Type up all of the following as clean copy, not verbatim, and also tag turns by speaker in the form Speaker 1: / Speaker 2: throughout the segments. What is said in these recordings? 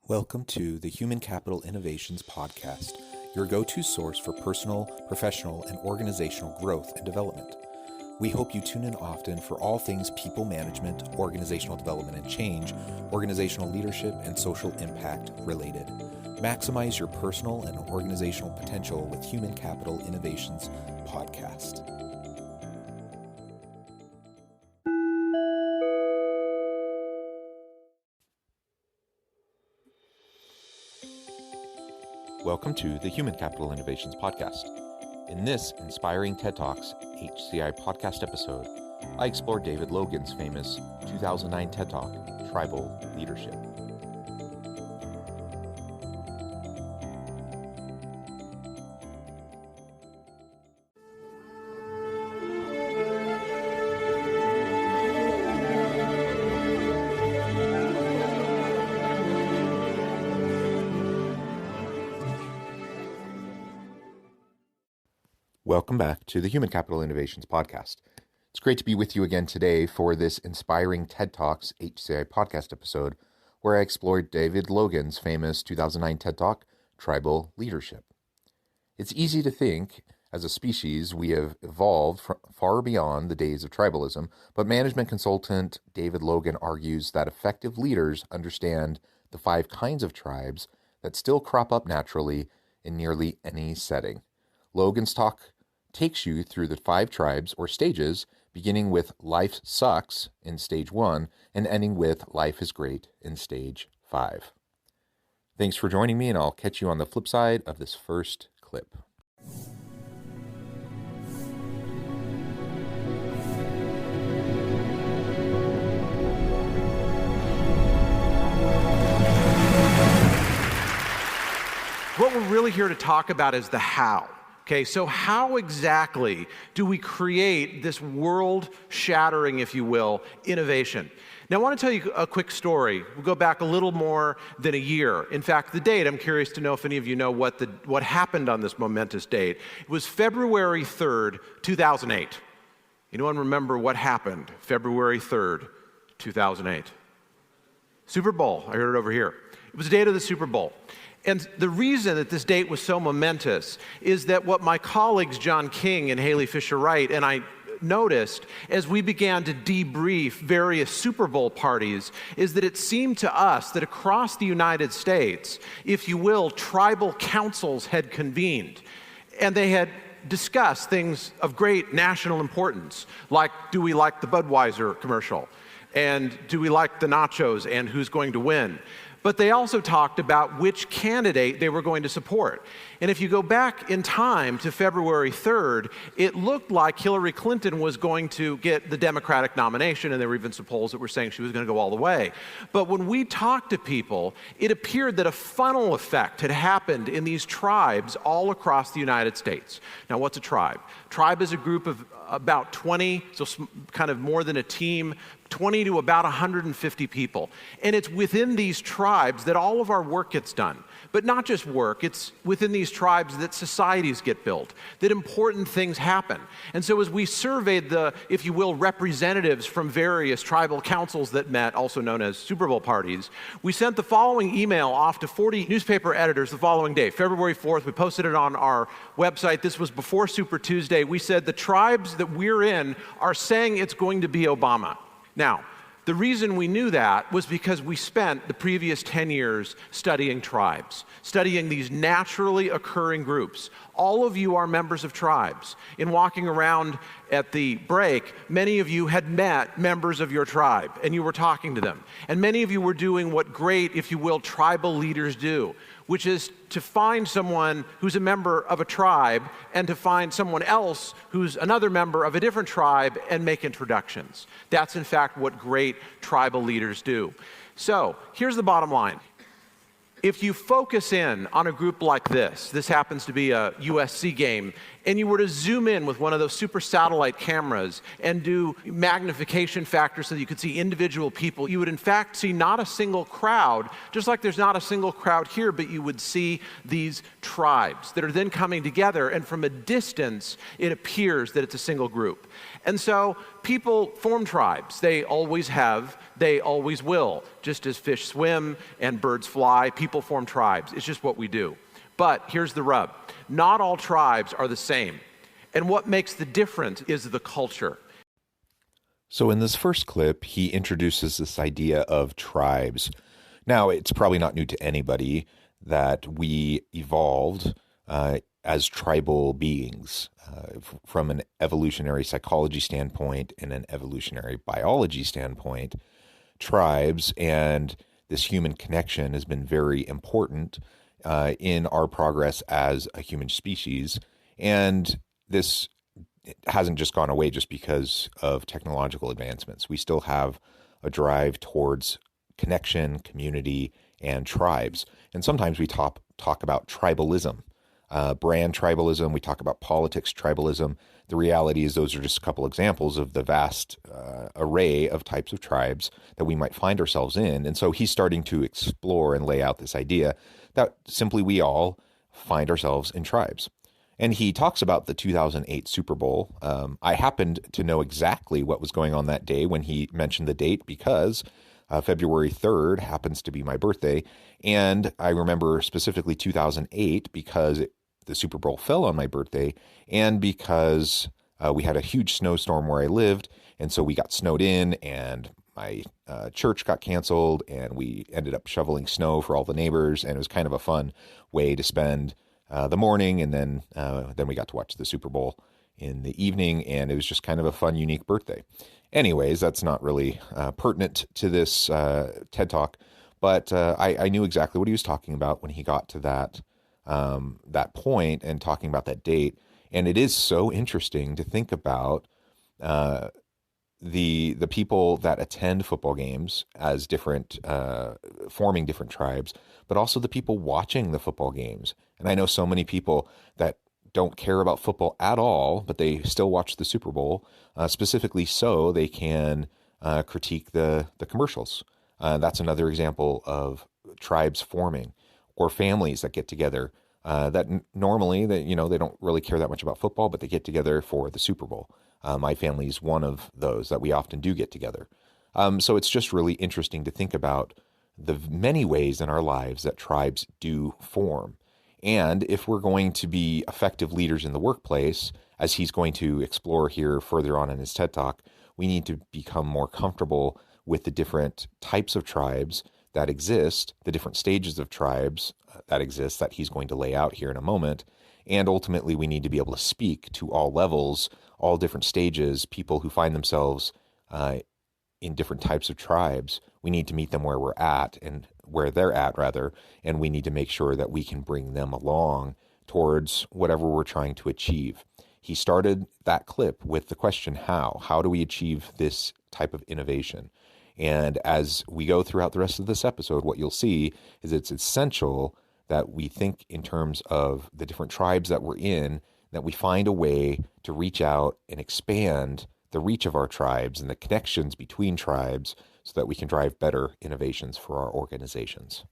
Speaker 1: Welcome to the Human Capital Innovations Podcast, your go-to source for personal, professional, and organizational growth and development. We hope you tune in often for all things people management, organizational development and change, organizational leadership, and social impact related. Maximize your personal and organizational potential with Human Capital Innovations Podcast. Welcome to the Human Capital Innovations Podcast. In this inspiring TED Talks HCI podcast episode, I explore David Logan's famous 2009 TED Talk, Tribal Leadership. Welcome back to the Human Capital Innovations Podcast. It's great to be with you again today for this inspiring TED Talks HCI podcast episode, where I explored David Logan's famous 2009 TED Talk, Tribal Leadership. It's easy to think, as a species, we have evolved far beyond the days of tribalism, but management consultant David Logan argues that effective leaders understand the 5 kinds of tribes that still crop up naturally in nearly any setting. Logan's talk takes you through the 5 tribes or stages, beginning with life sucks in stage 1 and ending with life is great in stage 5. Thanks for joining me, and I'll catch you on the flip side of this first clip.
Speaker 2: What we're really here to talk about is the how. Okay, so how exactly do we create this world-shattering, if you will, innovation? Now, I want to tell you a quick story. We'll go back a little more than a year. In fact, the date, I'm curious to know if any of you know what happened on this momentous date. It was February 3rd, 2008. Anyone remember what happened February 3rd, 2008? Super Bowl. I heard it over here. It was the date of the Super Bowl. And the reason that this date was so momentous is that what my colleagues John King and Haley Fisher-Wright and I noticed as we began to debrief various Super Bowl parties is that it seemed to us that across the United States, if you will, tribal councils had convened. And they had discussed things of great national importance, like, do we like the Budweiser commercial? And do we like the nachos and who's going to win? But they also talked about which candidate they were going to support. And if you go back in time to February 3rd, it looked like Hillary Clinton was going to get the Democratic nomination, and there were even some polls that were saying she was going to go all the way. But when we talked to people, it appeared that a funnel effect had happened in these tribes all across the United States. Now, what's a tribe? Tribe is a group of about 20, so kind of more than a team, 20 to about 150 people. And it's within these tribes that all of our work gets done. But not just work, it's within these tribes that societies get built, that important things happen. And so as we surveyed the, if you will, representatives from various tribal councils that met, also known as Super Bowl parties, we sent the following email off to 40 newspaper editors the following day, February 4th. We posted it on our website. This was before Super Tuesday. We said the tribes that we're in are saying it's going to be Obama. Now, the reason we knew that was because we spent the previous 10 years studying tribes, studying these naturally occurring groups. All of you are members of tribes. In walking around at the break, many of you had met members of your tribe, and you were talking to them. And many of you were doing what great, if you will, tribal leaders do, which is to find someone who's a member of a tribe and to find someone else who's another member of a different tribe and make introductions. That's, in fact, what great tribal leaders do. So, here's the bottom line. If you focus in on a group like this happens to be a USC game, and you were to zoom in with one of those super satellite cameras and do magnification factors so that you could see individual people, you would in fact see not a single crowd, just like there's not a single crowd here, but you would see these tribes that are then coming together, and from a distance, it appears that it's a single group. And so people form tribes. They always have, they always will. Just as fish swim and birds fly, people form tribes. It's just what we do. But here's the rub. Not all tribes are the same. And what makes the difference is the culture.
Speaker 1: So in this first clip, he introduces this idea of tribes. Now, it's probably not new to anybody that we evolved as tribal beings from an evolutionary psychology standpoint and an evolutionary biology standpoint. Tribes and this human connection has been very important in our progress as a human species. And this hasn't just gone away just because of technological advancements. We still have a drive towards connection, community, and tribes. And sometimes we talk about tribalism, brand tribalism. We talk about politics tribalism. The reality is those are just a couple examples of the vast array of types of tribes that we might find ourselves in. And so he's starting to explore and lay out this idea that simply we all find ourselves in tribes. And he talks about the 2008 Super Bowl. I happened to know exactly what was going on that day when he mentioned the date because February 3rd happens to be my birthday. And I remember specifically 2008 because the Super Bowl fell on my birthday and because we had a huge snowstorm where I lived. And so we got snowed in and my church got canceled and we ended up shoveling snow for all the neighbors. And it was kind of a fun way to spend the morning. And then we got to watch the Super Bowl in the evening. And it was just kind of a fun, unique birthday. Anyways, that's not really pertinent to this TED Talk, but I knew exactly what he was talking about when he got to that point and talking about that date. And it is so interesting to think about the people that attend football games as different, forming different tribes, but also the people watching the football games. And I know so many people that don't care about football at all, but they still watch the Super Bowl, specifically so they can critique the commercials. That's another example of tribes forming, or families that get together that normally they don't really care that much about football, but they get together for the Super Bowl. My family is one of those that we often do get together. So it's just really interesting to think about the many ways in our lives that tribes do form. And if we're going to be effective leaders in the workplace, as he's going to explore here further on in his TED Talk, we need to become more comfortable with the different types of tribes that exist, the different stages of tribes that exist that he's going to lay out here in a moment. And ultimately, we need to be able to speak to all levels, all different stages, people who find themselves in different types of tribes. We need to meet them where we're at and where they're at rather, and we need to make sure that we can bring them along towards whatever we're trying to achieve. He started that clip with the question, how? How do we achieve this type of innovation? And as we go throughout the rest of this episode, what you'll see is it's essential that we think in terms of the different tribes that we're in, that we find a way to reach out and expand the reach of our tribes and the connections between tribes so that we can drive better innovations for our organizations.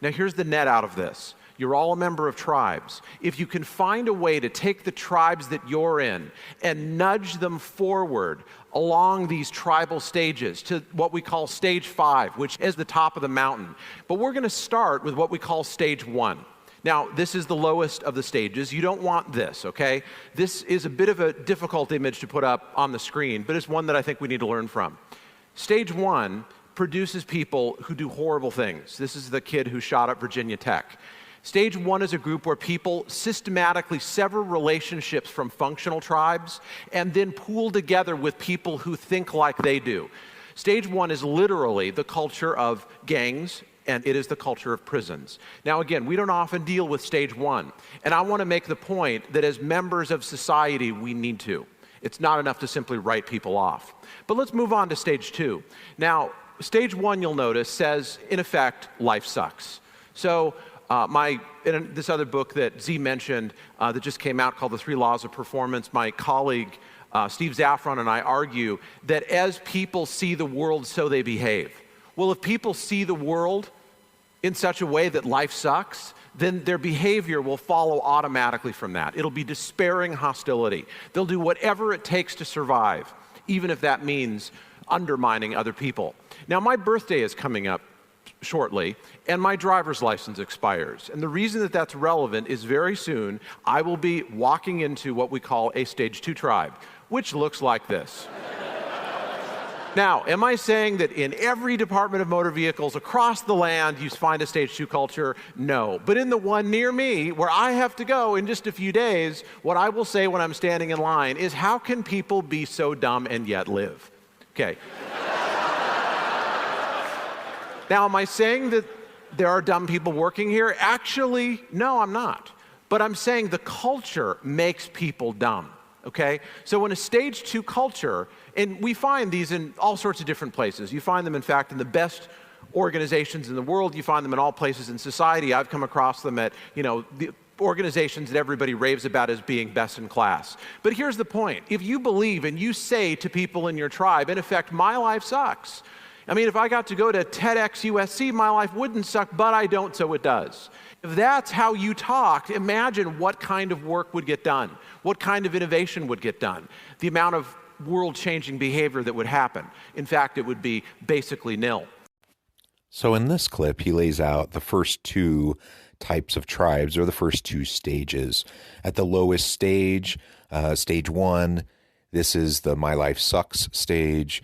Speaker 2: Now here's the net out of this. You're all a member of tribes. If you can find a way to take the tribes that you're in and nudge them forward along these tribal stages to what we call stage 5, which is the top of the mountain. But we're going to start with what we call stage 1. Now, this is the lowest of the stages. You don't want this, okay? This is a bit of a difficult image to put up on the screen, but it's one that I think we need to learn from. Stage 1 produces people who do horrible things. This is the kid who shot up Virginia Tech. Stage 1 is a group where people systematically sever relationships from functional tribes and then pool together with people who think like they do. Stage 1 is literally the culture of gangs, and it is the culture of prisons. Now again, we don't often deal with stage 1, and I want to make the point that as members of society, we need to. It's not enough to simply write people off. But let's move on to stage 2. Now, stage 1, you'll notice, says, in effect, life sucks. So in this other book that Z mentioned that just came out called The 3 Laws of Performance, my colleague Steve Zaffron and I argue that as people see the world, so they behave. Well, if people see the world in such a way that life sucks, then their behavior will follow automatically from that. It'll be despairing hostility. They'll do whatever it takes to survive. even if that means undermining other people. Now, my birthday is coming up shortly, and my driver's license expires. And the reason that that's relevant is very soon I will be walking into what we call a stage 2 tribe, which looks like this. Now, am I saying that in every department of motor vehicles across the land you find a stage 2 culture? No. But in the one near me, where I have to go in just a few days, what I will say when I'm standing in line is, how can people be so dumb and yet live? Okay. Now, am I saying that there are dumb people working here? Actually, no, I'm not. But I'm saying the culture makes people dumb, okay? So in a stage 2 culture, and we find these in all sorts of different places. You find them, in fact, in the best organizations in the world. You find them in all places in society. I've come across them at, the organizations that everybody raves about as being best in class. But here's the point. If you believe and you say to people in your tribe, in effect, my life sucks. I mean, if I got to go to TEDx USC, my life wouldn't suck, but I don't, so it does. If that's how you talked, imagine what kind of work would get done, what kind of innovation would get done, the amount of world-changing behavior that would happen. In fact, it would be basically nil.
Speaker 1: So in this clip, he lays out the first 2 types of tribes, or the first 2 stages. At the lowest stage, stage 1, this is the my life sucks stage.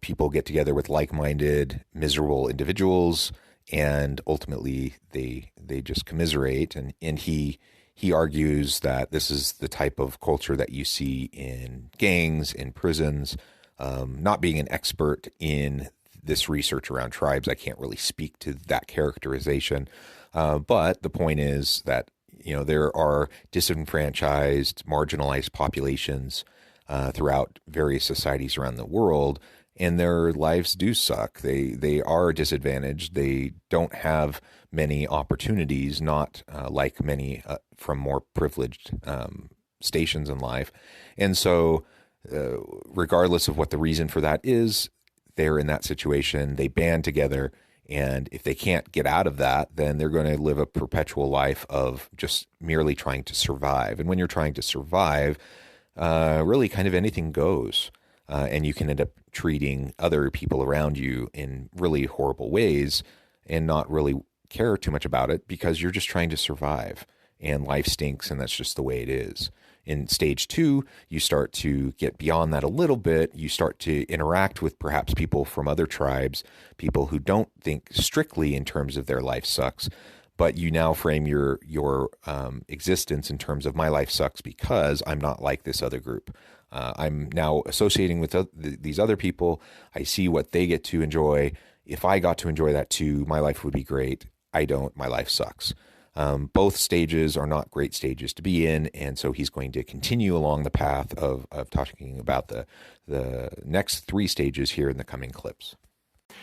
Speaker 1: People get together with like-minded, miserable individuals, and ultimately they just commiserate. And he argues that this is the type of culture that you see in gangs, in prisons. Not being an expert in this research around tribes, I can't really speak to that characterization. But the point is that there are disenfranchised, marginalized populations throughout various societies around the world, and their lives do suck. They are disadvantaged. They don't have many opportunities, not like many from more privileged stations in life. And so regardless of what the reason for that is, they're in that situation. They band together, and if they can't get out of that, then they're going to live a perpetual life of just merely trying to survive. And when you're trying to survive, really kind of anything goes. And you can end up treating other people around you in really horrible ways and not really care too much about it because you're just trying to survive. And life stinks, and that's just the way it is. In stage 2, you start to get beyond that a little bit. You start to interact with perhaps people from other tribes, people who don't think strictly in terms of their life sucks, but you now frame your existence in terms of my life sucks because I'm not like this other group. I'm now associating with these other people. I see what they get to enjoy. If I got to enjoy that too, my life would be great. I don't. My life sucks. Both stages are not great stages to be in, and so he's going to continue along the path of talking about the next 3 stages here in the coming clips.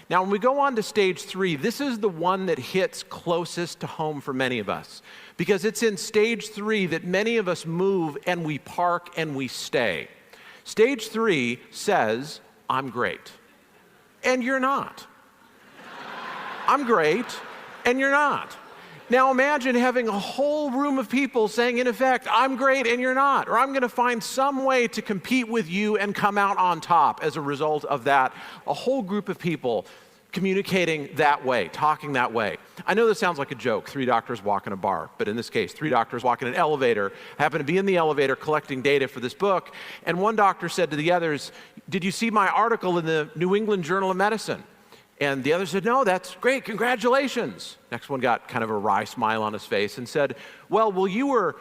Speaker 2: Now, when we go on to stage 3, this is the one that hits closest to home for many of us, because it's in stage 3 that many of us move and we park and we stay. Stage 3 says, I'm great, and you're not. I'm great, and you're not. Now imagine having a whole room of people saying, in effect, I'm great and you're not, or I'm going to find some way to compete with you and come out on top as a result of that. A whole group of people communicating that way, talking that way. I know this sounds like a joke, 3 doctors walk in a bar, but in this case, 3 doctors walk in an elevator, happen to be in the elevator collecting data for this book, and one doctor said to the others, did you see my article in the New England Journal of Medicine? And the other said, no, that's great, congratulations. Next one got kind of a wry smile on his face and said, well, you were,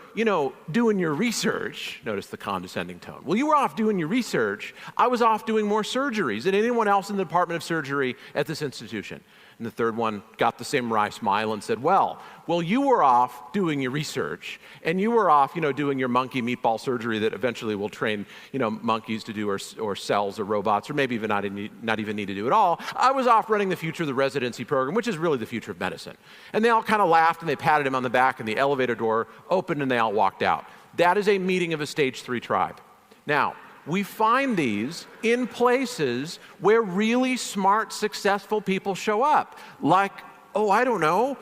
Speaker 2: doing your research. Notice the condescending tone. Well, you were off doing your research. I was off doing more surgeries than anyone else in the Department of Surgery at this institution. And the third one got the same wry smile and said, well, you were off doing your research, and you were off, doing your monkey meatball surgery that eventually will train, monkeys to do, or cells or robots, or maybe even not even need to do it all. I was off running the future of the residency program, which is really the future of medicine. And they all kind of laughed, and they patted him on the back, and the elevator door opened, and they all walked out. That is a meeting of a stage 3 tribe. Now, we find these in places where really smart, successful people show up. Like, I don't know,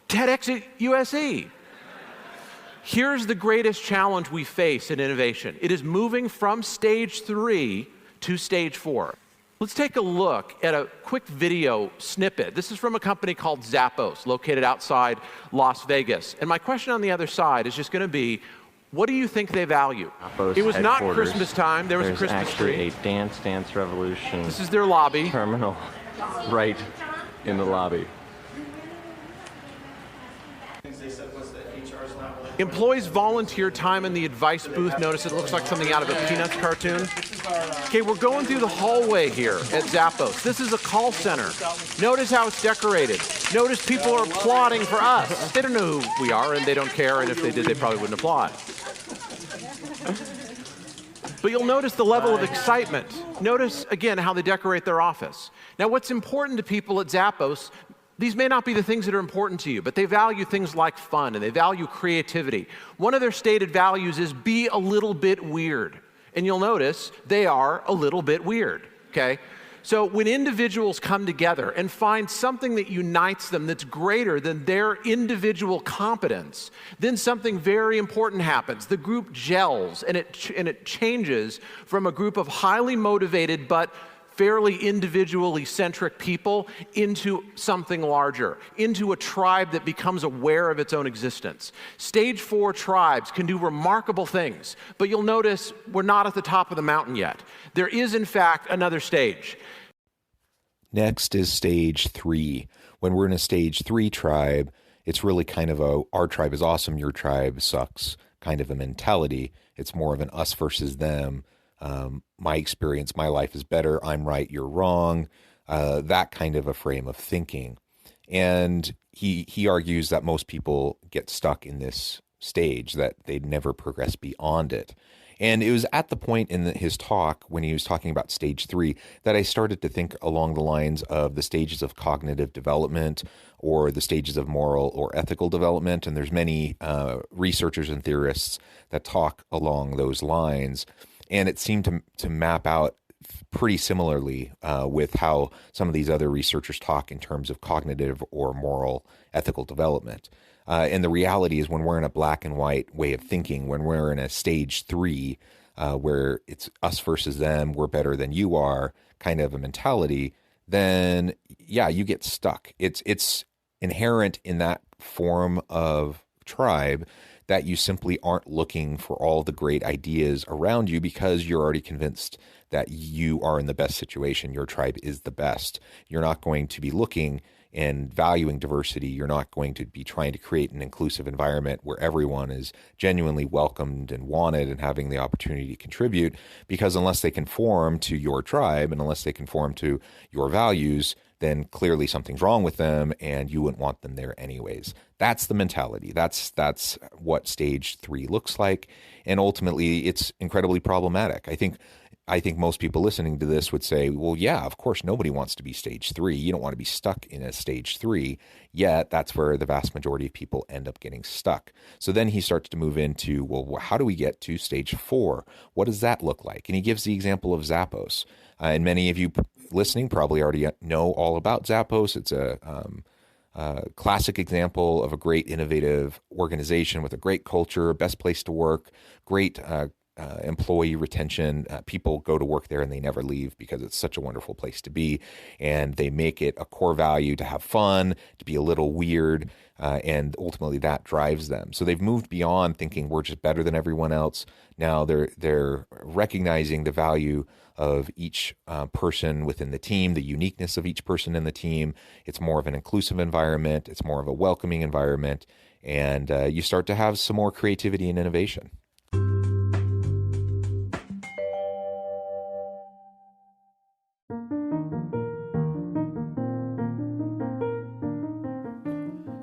Speaker 2: TEDx at USC. Here's the greatest challenge we face in innovation. It is moving from stage 3 to stage 4. Let's take a look at a quick video snippet. This is from a company called Zappos, located outside Las Vegas. And my question on the other side is just going to be, what do you think they value?
Speaker 3: Zappos
Speaker 2: it was not
Speaker 3: headquarters.
Speaker 2: Christmas time. There was a Christmas tree.
Speaker 3: There's actually a Dance Revolution.
Speaker 2: This is their lobby.
Speaker 3: Terminal right in the lobby.
Speaker 2: Employees volunteer time in the advice booth. Notice it looks like something out of a Peanuts cartoon. Okay, we're going through the hallway here at Zappos. This is a call center. Notice how it's decorated. Notice people are applauding for us. They don't know who we are, and they don't care, and if they did, they probably wouldn't applaud. But you'll notice the level of excitement. Notice, again, how they decorate their office. Now, what's important to people at Zappos, these may not be the things that are important to you, but they value things like fun, and they value creativity. One of their stated values is be a little bit weird. And you'll notice they are a little bit weird, okay? So when individuals come together and find something that unites them that's greater than their individual competence, then something very important happens. The group gels, and it changes from a group of highly motivated but fairly individually centric people into something larger, into a tribe that becomes aware of its own existence. Stage 4 tribes can do remarkable things, but you'll notice we're not at the top of the mountain yet. There is, in fact, another stage.
Speaker 1: Next is stage 3. When we're in a stage 3 tribe, it's really kind of our tribe is awesome, your tribe sucks kind of a mentality. It's more of an us versus them. My experience, my life is better, I'm right, you're wrong, that kind of a frame of thinking. And he argues that most people get stuck in this stage, that they never progress beyond it. And it was at the point in his talk, when he was talking about stage 3, that I started to think along the lines of the stages of cognitive development or the stages of moral or ethical development. And there's many researchers and theorists that talk along those lines. And it seemed to map out pretty similarly with how some of these other researchers talk in terms of cognitive or moral ethical development. And the reality is when we're in a black and white way of thinking, when we're in a stage 3 where it's us versus them, we're better than you are kind of a mentality, then yeah, you get stuck. It's inherent in that form of tribe that you simply aren't looking for all the great ideas around you because you're already convinced that you are in the best situation. Your tribe is the best. You're not going to be looking and valuing diversity. You're not going to be trying to create an inclusive environment where everyone is genuinely welcomed and wanted and having the opportunity to contribute, because unless they conform to your tribe and unless they conform to your values, then clearly something's wrong with them and you wouldn't want them there anyways. That's the mentality. That's what stage 3 looks like. And ultimately, it's incredibly problematic. I think most people listening to this would say, well, yeah, of course, nobody wants to be stage 3. You don't want to be stuck in a stage 3, yet that's where the vast majority of people end up getting stuck. So then he starts to move into, well, how do we get to stage 4? What does that look like? And he gives the example of Zappos. And many of you listening probably already know all about Zappos. It's a classic example of a great innovative organization with a great culture, best place to work, great employee retention. People go to work there and they never leave because it's such a wonderful place to be. And they make it a core value to have fun, to be a little weird, and ultimately that drives them. So they've moved beyond thinking we're just better than everyone else. Now they're recognizing the value of each person within the team, the uniqueness of each person in the team. It's more of an inclusive environment. It's more of a welcoming environment. And you start to have some more creativity and innovation.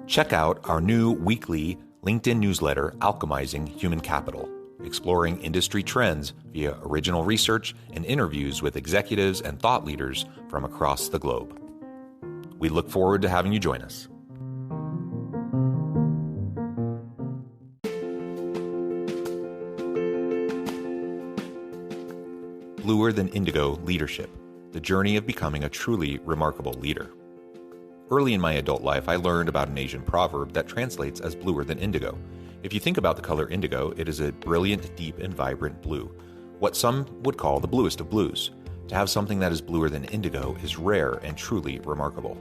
Speaker 1: Check out our new weekly LinkedIn newsletter, Alchemizing Human Capital, exploring industry trends via original research and interviews with executives and thought leaders from across the globe. We look forward to having you join us. Bluer Than Indigo Leadership, the journey of becoming a truly remarkable leader. Early in my adult life, I learned about an Asian proverb that translates as bluer than indigo. If you think about the color indigo, it is a brilliant, deep, and vibrant blue, what some would call the bluest of blues. To have something that is bluer than indigo is rare and truly remarkable.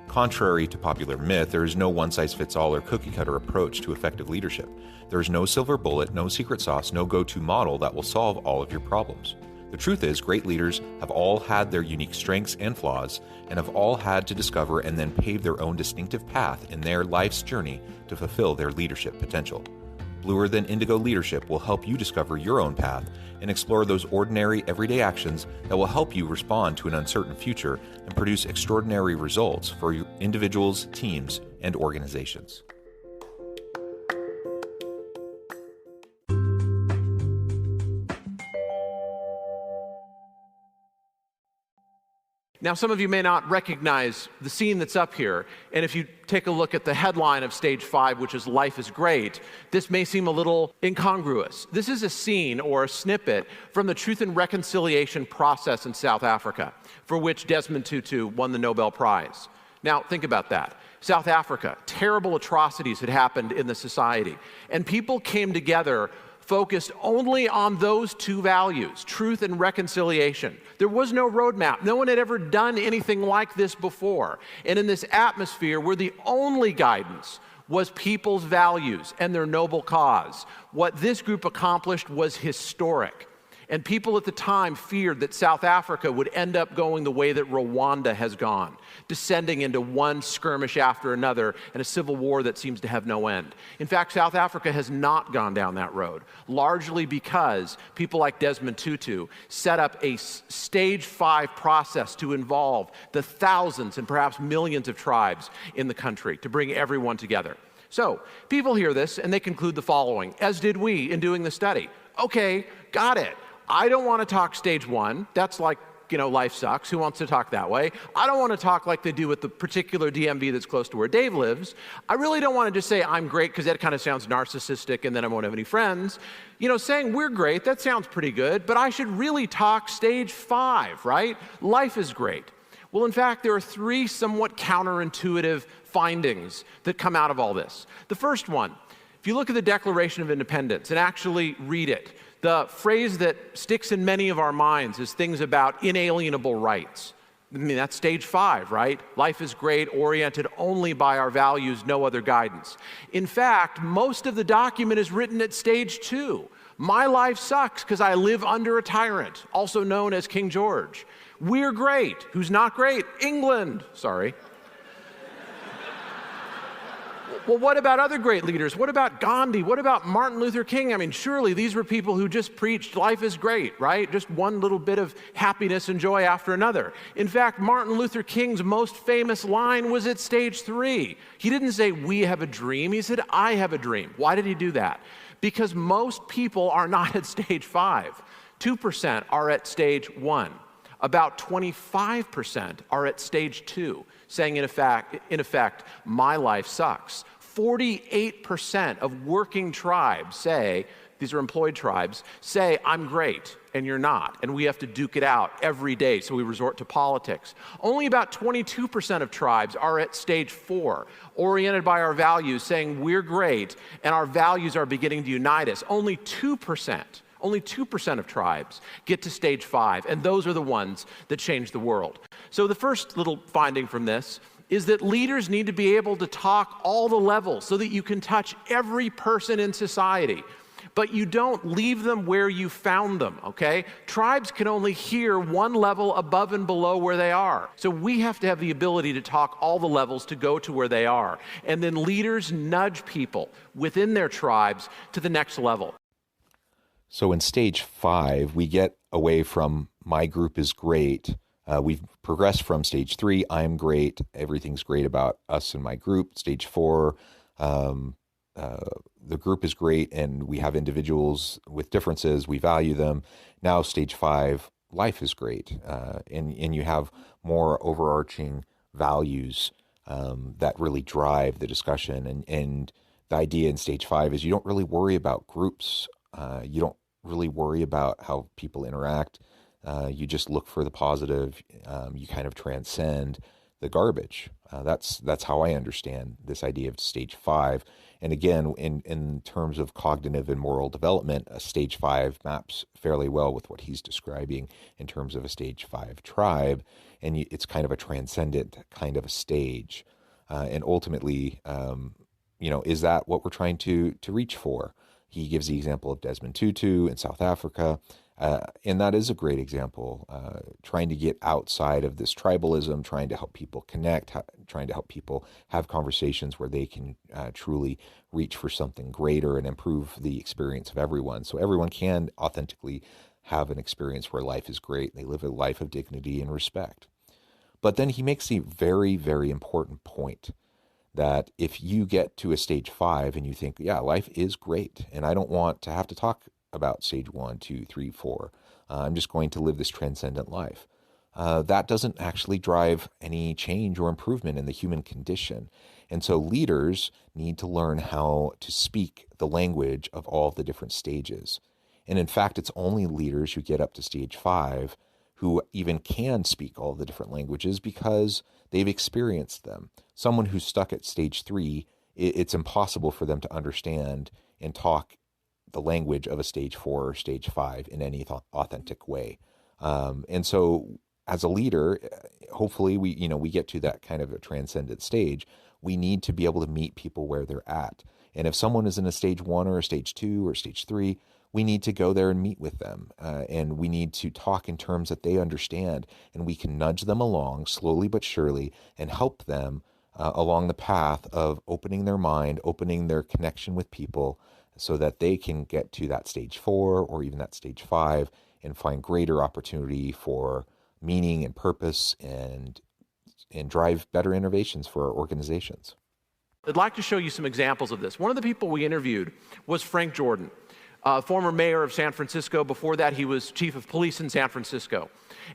Speaker 1: Contrary to popular myth, there is no one-size-fits-all or cookie-cutter approach to effective leadership. There is no silver bullet, no secret sauce, no go-to model that will solve all of your problems. The truth is, great leaders have all had their unique strengths and flaws, and have all had to discover and then pave their own distinctive path in their life's journey to fulfill their leadership potential. Bluer Than Indigo Leadership will help you discover your own path and explore those ordinary, everyday actions that will help you respond to an uncertain future and produce extraordinary results for your individuals, teams, and organizations.
Speaker 2: Now, some of you may not recognize the scene that's up here, and if you take a look at the headline of Stage 5, which is Life is Great, this may seem a little incongruous. This is a scene or a snippet from the Truth and Reconciliation process in South Africa, for which Desmond Tutu won the Nobel Prize. Now, think about that. South Africa, terrible atrocities had happened in the society, and people came together focused only on those two values, truth and reconciliation. There was no roadmap. No one had ever done anything like this before. And in this atmosphere where the only guidance was people's values and their noble cause, what this group accomplished was historic. And people at the time feared that South Africa would end up going the way that Rwanda has gone, descending into one skirmish after another and a civil war that seems to have no end. In fact, South Africa has not gone down that road, largely because people like Desmond Tutu set up a Stage 5 process to involve the thousands and perhaps millions of tribes in the country to bring everyone together. So people hear this and they conclude the following, as did we in doing the study. Okay, got it. I don't want to talk Stage 1. That's like, life sucks. Who wants to talk that way? I don't want to talk like they do with the particular DMV that's close to where Dave lives. I really don't want to just say I'm great because that kind of sounds narcissistic and then I won't have any friends. Saying we're great, that sounds pretty good, but I should really talk Stage 5, right? Life is great. Well, in fact, there are three somewhat counterintuitive findings that come out of all this. The first one, if you look at the Declaration of Independence and actually read it, the phrase that sticks in many of our minds is things about inalienable rights. I mean, that's Stage 5, right? Life is great, oriented only by our values, no other guidance. In fact, most of the document is written at Stage 2. My life sucks because I live under a tyrant, also known as King George. We're great. Who's not great? England. Sorry. Well, what about other great leaders? What about Gandhi? What about Martin Luther King? I mean, surely these were people who just preached life is great, right? Just one little bit of happiness and joy after another. In fact, Martin Luther King's most famous line was at Stage 3. He didn't say, we have a dream. He said, I have a dream. Why did he do that? Because most people are not at Stage 5. 2% are at Stage 1. About 25% are at Stage 2, saying in effect, my life sucks. 48% of working tribes say, these are employed tribes, say, I'm great, and you're not, and we have to duke it out every day, so we resort to politics. Only about 22% of tribes are at Stage 4, oriented by our values, saying we're great, and our values are beginning to unite us. Only 2% of tribes get to Stage 5, and those are the ones that change the world. So the first little finding from this is that leaders need to be able to talk all the levels so that you can touch every person in society. But you don't leave them where you found them, okay? Tribes can only hear one level above and below where they are. So we have to have the ability to talk all the levels to go to where they are. And then leaders nudge people within their tribes to the next level.
Speaker 1: So in Stage 5, we get away from my group is great. We've progressed from Stage 3, I'm great, everything's great about us and my group. Stage 4, the group is great and we have individuals with differences, we value them. Now Stage 5, life is great. And you have more overarching values that really drive the discussion. And the idea in Stage 5 is you don't really worry about groups. You don't really worry about how people interact. You just look for the positive. You kind of transcend the garbage. That's how I understand this idea of stage 5. And again, in terms of cognitive and moral development, a stage 5 maps fairly well with what he's describing in terms of a stage 5 tribe. And it's kind of a transcendent kind of a stage. And ultimately, is that what we're trying to reach for? He gives the example of Desmond Tutu in South Africa. And that is a great example, trying to get outside of this tribalism, trying to help people connect, trying to help people have conversations where they can truly reach for something greater and improve the experience of everyone. So everyone can authentically have an experience where life is great. They live a life of dignity and respect. But then he makes a very, very important point that if you get to a stage 5 and you think, yeah, life is great, and I don't want to have to talk about stage 1, 2, 3, 4. I'm just going to live this transcendent life. That doesn't actually drive any change or improvement in the human condition. And so leaders need to learn how to speak the language of all the different stages. And in fact, it's only leaders who get up to stage 5 who even can speak all the different languages because they've experienced them. Someone who's stuck at stage 3, it's impossible for them to understand and talk the language of a stage 4 or stage 5 in any authentic way. And so as a leader, hopefully we get to that kind of a transcendent stage. We need to be able to meet people where they're at. And if someone is in a stage 1 or a stage 2 or stage 3, we need to go there and meet with them. And we need to talk in terms that they understand. And we can nudge them along slowly but surely and help them along the path of opening their mind, opening their connection with people, so that they can get to that stage 4 or even that stage 5 and find greater opportunity for meaning and purpose and drive better innovations for our organizations.
Speaker 2: I'd like to show you some examples of this. One of the people we interviewed was Frank Jordan, former mayor of San Francisco. Before that, he was chief of police in San Francisco.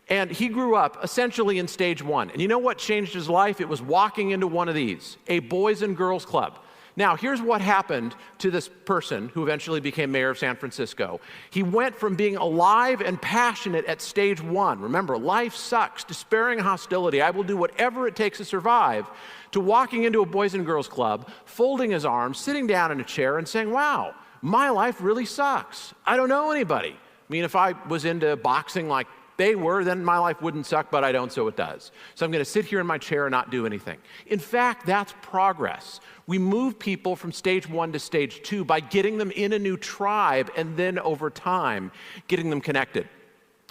Speaker 2: And he grew up essentially in stage 1. And you know what changed his life? It was walking into one of these, a Boys and Girls Club. Now, here's what happened to this person who eventually became mayor of San Francisco. He went from being alive and passionate at stage 1, remember, life sucks, despairing hostility, I will do whatever it takes to survive, to walking into a Boys and Girls Club, folding his arms, sitting down in a chair and saying, wow, my life really sucks. I don't know anybody. I mean, if I was into boxing like they were, then my life wouldn't suck, but I don't, so it does. So I'm going to sit here in my chair and not do anything. In fact, that's progress. We move people from stage 1 to stage 2 by getting them in a new tribe and then over time, getting them connected.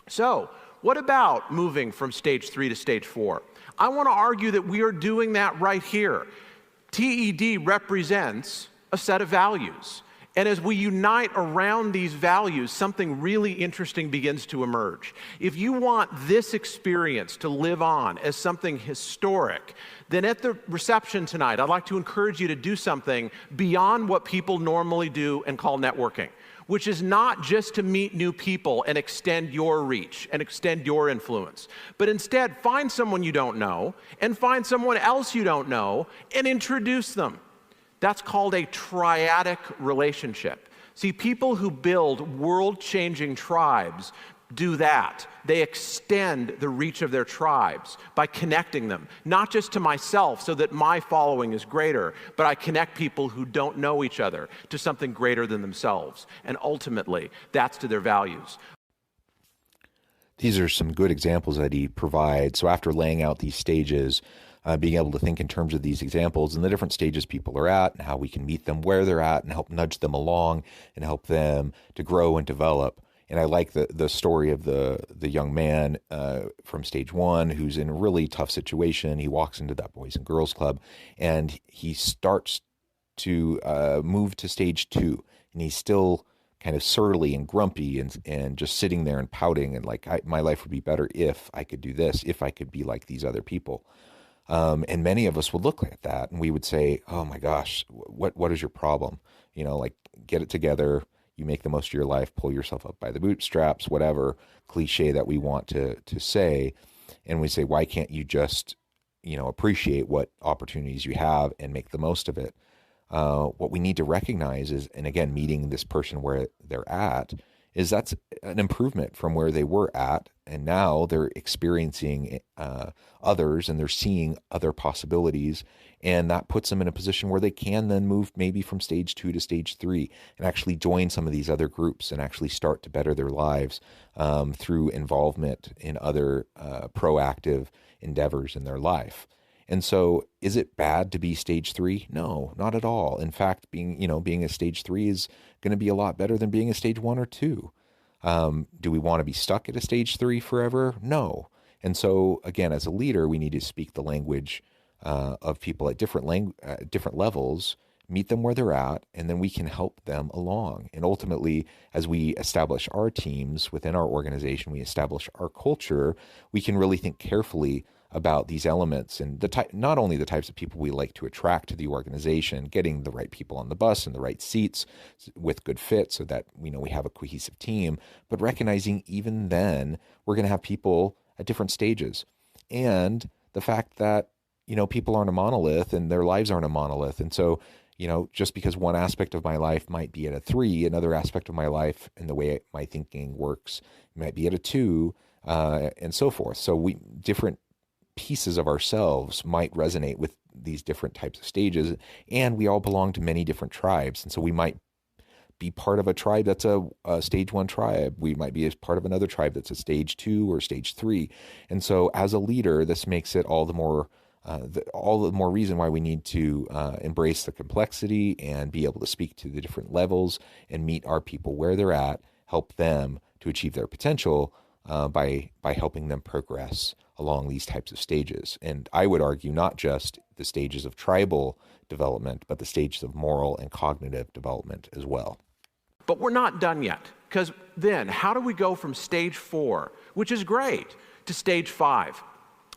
Speaker 2: So what about moving from stage 3 to stage 4? I want to argue that we are doing that right here. TED represents a set of values. And as we unite around these values, something really interesting begins to emerge. If you want this experience to live on as something historic, then at the reception tonight, I'd like to encourage you to do something beyond what people normally do and call networking, which is not just to meet new people and extend your reach and extend your influence, but instead find someone you don't know and find someone else you don't know and introduce them. That's called a triadic relationship. See, people who build world-changing tribes do that. They extend the reach of their tribes by connecting them, not just to myself so that my following is greater, but I connect people who don't know each other to something greater than themselves. And ultimately, that's to their values.
Speaker 1: These are some good examples that he provides. So after laying out these stages, being able to think in terms of these examples and the different stages people are at and how we can meet them where they're at and help nudge them along and help them to grow and develop. And I like the story of the young man from stage 1 who's in a really tough situation. He walks into that Boys and Girls Club and he starts to move to stage 2, and he's still kind of surly and grumpy and just sitting there and pouting and like, my life would be better if I could do this, if I could be like these other people. And many of us would look at that and we would say, oh my gosh, what is your problem? Like, get it together. You make the most of your life, pull yourself up by the bootstraps, whatever cliche that we want to say. And we say, why can't you just, appreciate what opportunities you have and make the most of it? What we need to recognize is, and again, meeting this person where they're at, is that's an improvement from where they were at. And now they're experiencing others, and they're seeing other possibilities. And that puts them in a position where they can then move maybe from stage 2 to stage 3 and actually join some of these other groups and actually start to better their lives through involvement in other proactive endeavors in their life. And so is it bad to be stage 3? No, not at all. In fact, being a stage 3 is going to be a lot better than being a stage 1 or 2. Do we want to be stuck at a stage 3 forever? No. And so again, as a leader, we need to speak the language of people at different levels, meet them where they're at, and then we can help them along. And ultimately, as we establish our teams within our organization, we establish our culture, we can really think carefully about these elements and not only the types of people we like to attract to the organization, getting the right people on the bus and the right seats with good fit so that we have a cohesive team, but recognizing even then we're going to have people at different stages. And the fact that people aren't a monolith and their lives aren't a monolith. And so, just because one aspect of my life might be at a 3, another aspect of my life and the way my thinking works might be at a 2, and so forth. So different pieces of ourselves might resonate with these different types of stages, and we all belong to many different tribes. And so we might be part of a tribe that's a stage 1 tribe. We might be as part of another tribe that's a stage 2 or stage 3. And so as a leader, this makes it all the more reason why we need to embrace the complexity and be able to speak to the different levels and meet our people where they're at, help them to achieve their potential by helping them progress along these types of stages. And I would argue not just the stages of tribal development, but the stages of moral and cognitive development as well.
Speaker 2: But we're not done yet, because then how do we go from stage 4, which is great, to stage 5?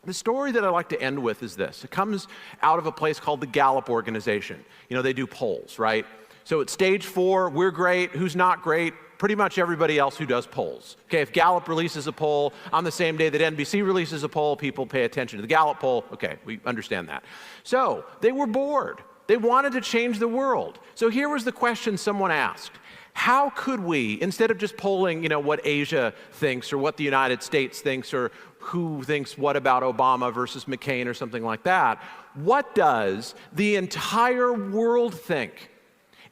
Speaker 2: The story that I like to end with is this. It comes out of a place called the Gallup organization. They do polls, right? So at stage 4, we're great. Who's not great? Pretty much everybody else who does polls. Okay, if Gallup releases a poll on the same day that NBC releases a poll, people pay attention to the Gallup poll. Okay, we understand that. So they were bored. They wanted to change the world. So here was the question someone asked. How could we, instead of just polling, what Asia thinks or what the United States thinks or who thinks what about Obama versus McCain or something like that, what does the entire world think?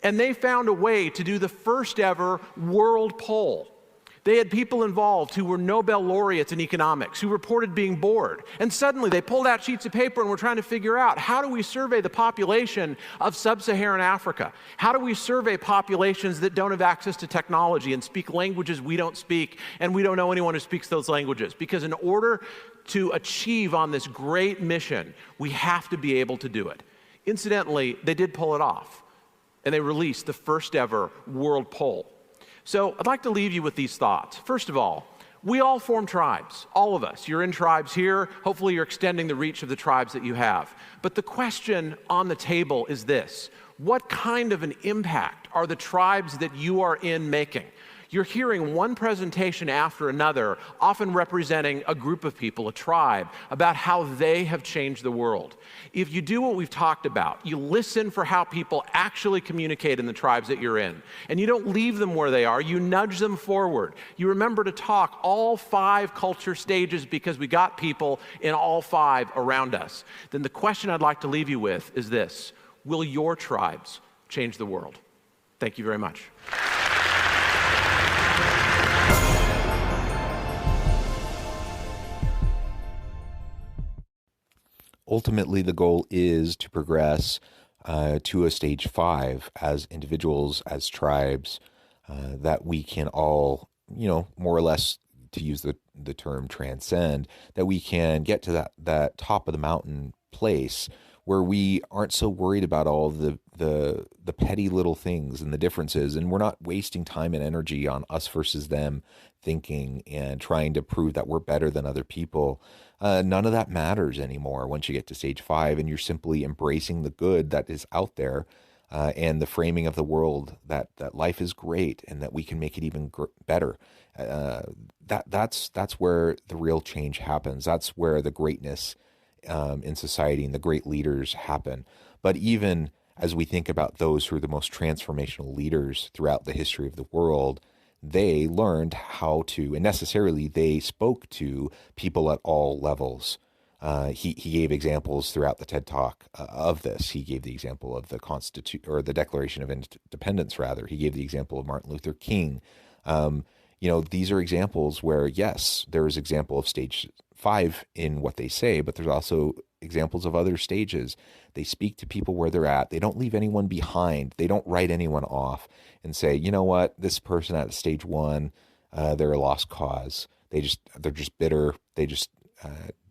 Speaker 2: And they found a way to do the first ever world poll. They had people involved who were Nobel laureates in economics, who reported being bored. And suddenly they pulled out sheets of paper and were trying to figure out, how do we survey the population of sub-Saharan Africa? How do we survey populations that don't have access to technology and speak languages we don't speak, and we don't know anyone who speaks those languages? Because in order to achieve on this great mission, we have to be able to do it. Incidentally, they did pull it off, and they released the first ever world poll. So I'd like to leave you with these thoughts. First of all, we all form tribes, all of us. You're in tribes here. Hopefully you're extending the reach of the tribes that you have. But the question on the table is this: what kind of an impact are the tribes that you are in making? You're hearing one presentation after another, often representing a group of people, a tribe, about how they have changed the world. If you do what we've talked about, you listen for how people actually communicate in the tribes that you're in, and you don't leave them where they are, you nudge them forward. You remember to talk all 5 culture stages because we got people in all 5 around us. Then the question I'd like to leave you with is this: will your tribes change the world? Thank you very much.
Speaker 1: Ultimately, the goal is to progress to a stage 5 as individuals, as tribes, that we can all, more or less, to use the term transcend, that we can get to that top of the mountain place where we aren't so worried about all the petty little things and the differences, and we're not wasting time and energy on us versus them thinking and trying to prove that we're better than other people. None of that matters anymore once you get to stage 5, and you're simply embracing the good that is out there, and the framing of the world that life is great and that we can make it even better. That's where the real change happens. That's where the greatness in society and the great leaders happen. But even as we think about those who are the most transformational leaders throughout the history of the world, they learned how to, and necessarily they spoke to people at all levels. He gave examples throughout the TED Talk of this. He gave the example of the the Declaration of Independence, rather. He gave the example of Martin Luther King. These are examples where, yes, there is example of stage 5 in what they say, but there's also examples of other stages. They speak to people where they're at. They don't leave anyone behind. They don't write anyone off and say, you know what, this person at stage 1, they're a lost cause. They're just bitter. They just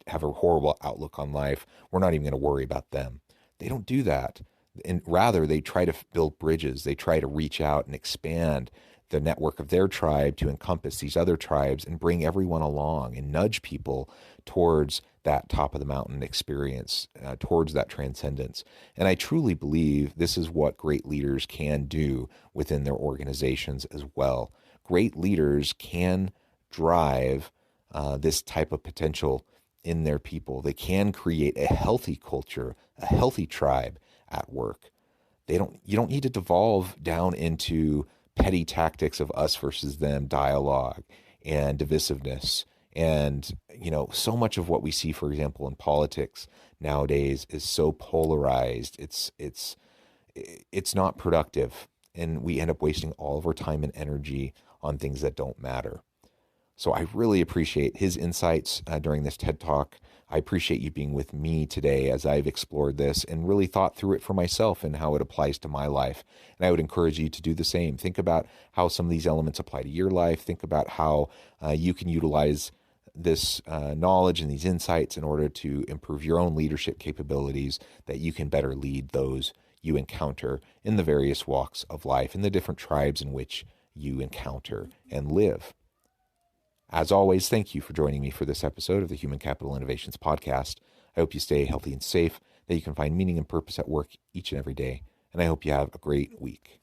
Speaker 1: have a horrible outlook on life. We're not even going to worry about them. They don't do that. And rather, they try to build bridges. They try to reach out and expand the network of their tribe to encompass these other tribes and bring everyone along and nudge people towards that top of the mountain experience, towards that transcendence. And I truly believe this is what great leaders can do within their organizations as well. Great leaders can drive this type of potential in their people. They can create a healthy culture, a healthy tribe at work. You don't need to devolve down into petty tactics of us versus them dialogue and divisiveness. And, so much of what we see, for example, in politics nowadays is so polarized. It's not productive. And we end up wasting all of our time and energy on things that don't matter. So I really appreciate his insights during this TED Talk. I appreciate you being with me today as I've explored this and really thought through it for myself and how it applies to my life. And I would encourage you to do the same. Think about how some of these elements apply to your life. Think about how you can utilize this knowledge and these insights in order to improve your own leadership capabilities, that you can better lead those you encounter in the various walks of life, in the different tribes in which you encounter and live. As always, thank you for joining me for this episode of the Human Capital Innovations Podcast. I hope you stay healthy and safe, that you can find meaning and purpose at work each and every day, and I hope you have a great week.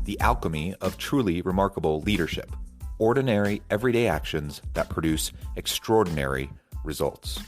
Speaker 1: The alchemy of truly remarkable leadership. Ordinary, everyday actions that produce extraordinary results.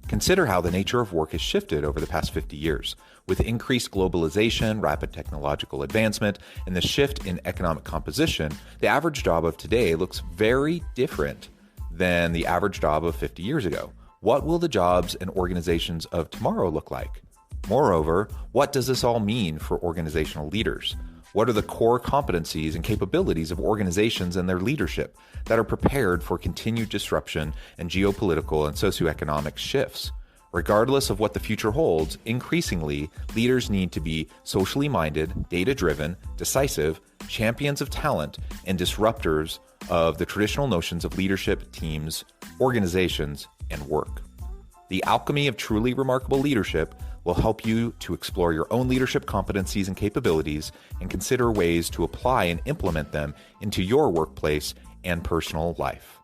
Speaker 1: Consider how the nature of work has shifted over the past 50 years. With increased globalization, rapid technological advancement, and the shift in economic composition, the average job of today looks very different than the average job of 50 years ago. What will the jobs and organizations of tomorrow look like? Moreover, what does this all mean for organizational leaders? What are the core competencies and capabilities of organizations and their leadership that are prepared for continued disruption and geopolitical and socioeconomic shifts? Regardless of what the future holds, increasingly, leaders need to be socially minded, data-driven, decisive, champions of talent, and disruptors of the traditional notions of leadership, teams, organizations, and work. The alchemy of truly remarkable leadership will help you to explore your own leadership competencies and capabilities and consider ways to apply and implement them into your workplace and personal life.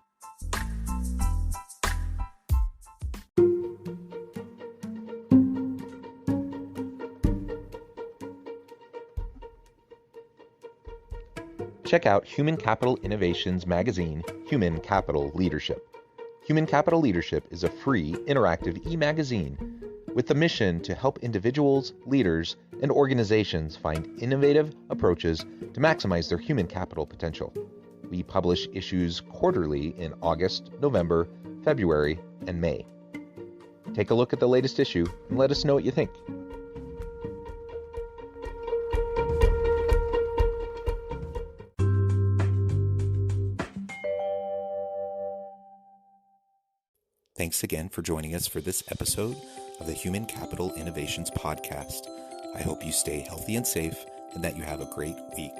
Speaker 1: Check out Human Capital Innovations magazine, Human Capital Leadership. Human Capital Leadership is a free, interactive e-magazine with the mission to help individuals, leaders, and organizations find innovative approaches to maximize their human capital potential. We publish issues quarterly in August, November, February, and May. Take a look at the latest issue and let us know what you think. Thanks again for joining us for this episode of the Human Capital Innovations Podcast. I hope you stay healthy and safe and that you have a great week.